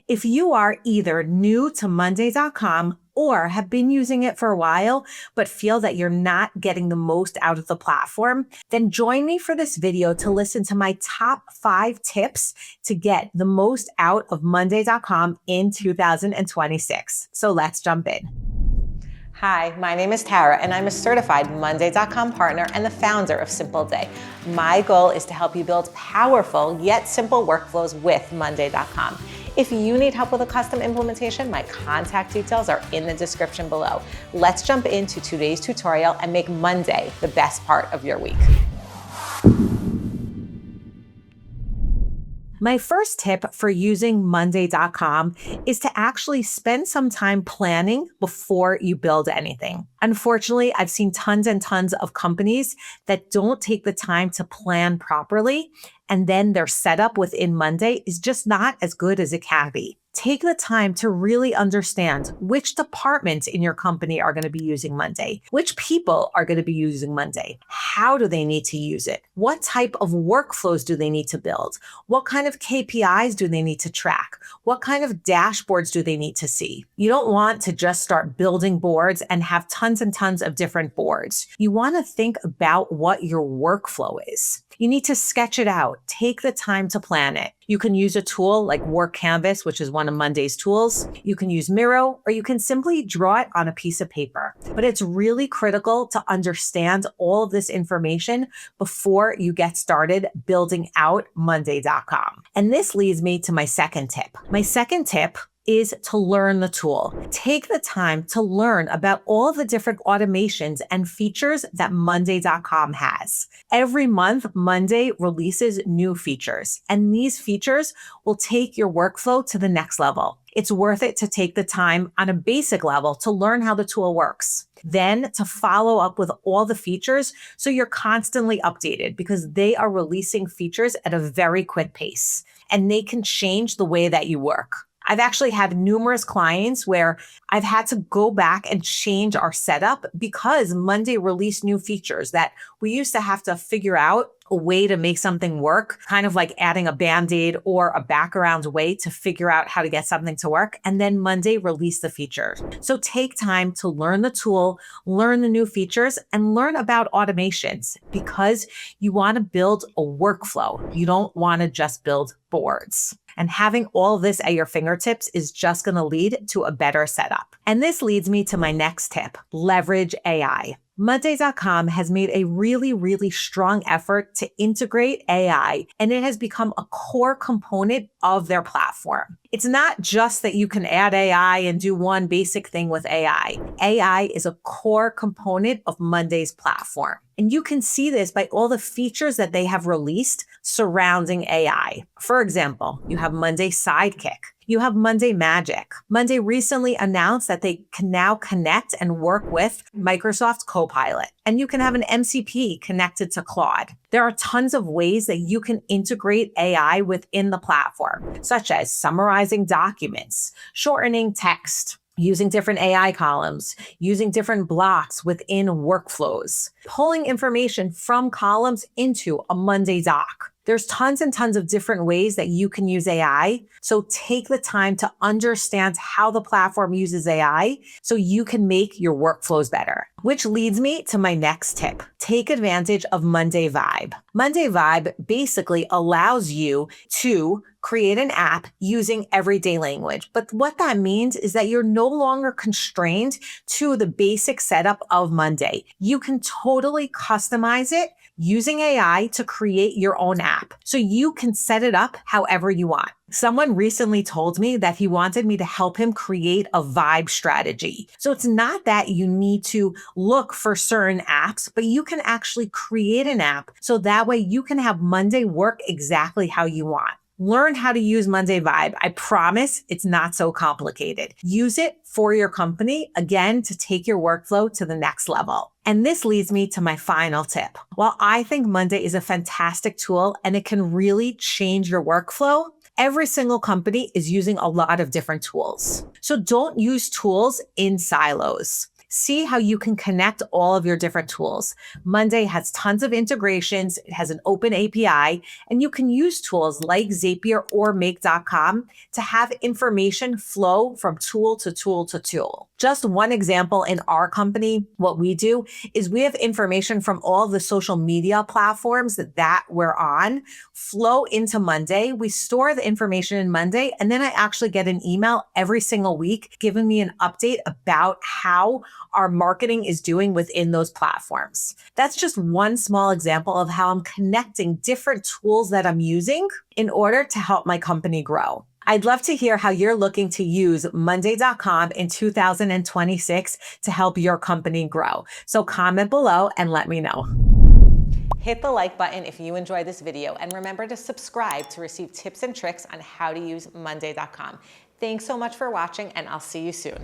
If you are either new to Monday.com or have been using it for a while, but feel that you're not getting the most out of the platform, then join me for this video to listen to my top 5 tips to get the most out of Monday.com in 2026. So let's jump in. Hi, my name is Tara, and I'm a certified Monday.com partner and the founder of Simpleday. My goal is to help you build powerful yet simple workflows with Monday.com. If you need help with a custom implementation, my contact details are in the description below. Let's jump into today's tutorial and make Monday the best part of your week. My first tip for using Monday.com is to actually spend some time planning before you build anything. Unfortunately, I've seen tons and tons of companies that don't take the time to plan properly, and then their setup within Monday is just not as good as it can be. Take the time to really understand which departments in your company are going to be using Monday, which people are going to be using Monday, how do they need to use it, what type of workflows do they need to build, what kind of KPIs do they need to track, what kind of dashboards do they need to see. You don't want to just start building boards and have tons and tons of different boards. You want to think about what your workflow is. You need to sketch it out. Take the time to plan it. You can use a tool like Work Canvas, which is one of Monday's tools. You can use Miro, or you can simply draw it on a piece of paper. But it's really critical to understand all of this information before you get started building out Monday.com. And this leads me to my second tip. My second tip is to learn the tool. Take the time to learn about all the different automations and features that Monday.com has. Every month, Monday releases new features, and these features will take your workflow to the next level. It's worth it to take the time on a basic level to learn how the tool works. Then to follow up with all the features so you're constantly updated, because they are releasing features at a very quick pace, and they can change the way that you work. I've actually had numerous clients where I've had to go back and change our setup because Monday released new features that we used to have to figure out a way to make something work, kind of like adding a Band-Aid or a background way to figure out how to get something to work. And then Monday released the feature. So take time to learn the tool, learn the new features, and learn about automations, because you want to build a workflow. You don't want to just build boards. And having all of this at your fingertips is just going to lead to a better setup. And this leads me to my next tip: leverage AI. Monday.com has made a really, really strong effort to integrate AI, and it has become a core component of their platform. It's not just that you can add AI and do one basic thing with AI. AI is a core component of Monday's platform. And you can see this by all the features that they have released surrounding AI. For example, you have Monday Sidekick. You have Monday Magic. Monday recently announced that they can now connect and work with Microsoft Copilot, and you can have an MCP connected to Claude. There are tons of ways that you can integrate AI within the platform, such as summarizing documents, shortening text, using different AI columns, using different blocks within workflows, pulling information from columns into a Monday doc. There's tons and tons of different ways that you can use AI. So take the time to understand how the platform uses AI so you can make your workflows better. Which leads me to my next tip. Take advantage of Monday Vibe. Monday Vibe basically allows you to create an app using everyday language. But what that means is that you're no longer constrained to the basic setup of Monday. You can totally customize it using AI to create your own app. So you can set it up however you want. Someone recently told me that he wanted me to help him create a vibe strategy. So it's not that you need to look for certain apps, but you can actually create an app so that way you can have Monday work exactly how you want. Learn how to use Monday Vibe. I promise it's not so complicated. Use it for your company, again, to take your workflow to the next level. And this leads me to my final tip. While I think Monday is a fantastic tool and it can really change your workflow, every single company is using a lot of different tools. So don't use tools in silos. See how you can connect all of your different tools. Monday has tons of integrations, it has an open API, and you can use tools like Zapier or Make.com to have information flow from tool to tool to tool. Just one example in our company, what we do is we have information from all the social media platforms that we're on flow into Monday. We store the information in Monday, and then I actually get an email every single week giving me an update about how our marketing is doing within those platforms. That's just one small example of how I'm connecting different tools that I'm using in order to help my company grow. I'd love to hear how you're looking to use Monday.com in 2026 to help your company grow. So comment below and let me know. Hit the like button if you enjoyed this video, and remember to subscribe to receive tips and tricks on how to use Monday.com. Thanks so much for watching, and I'll see you soon.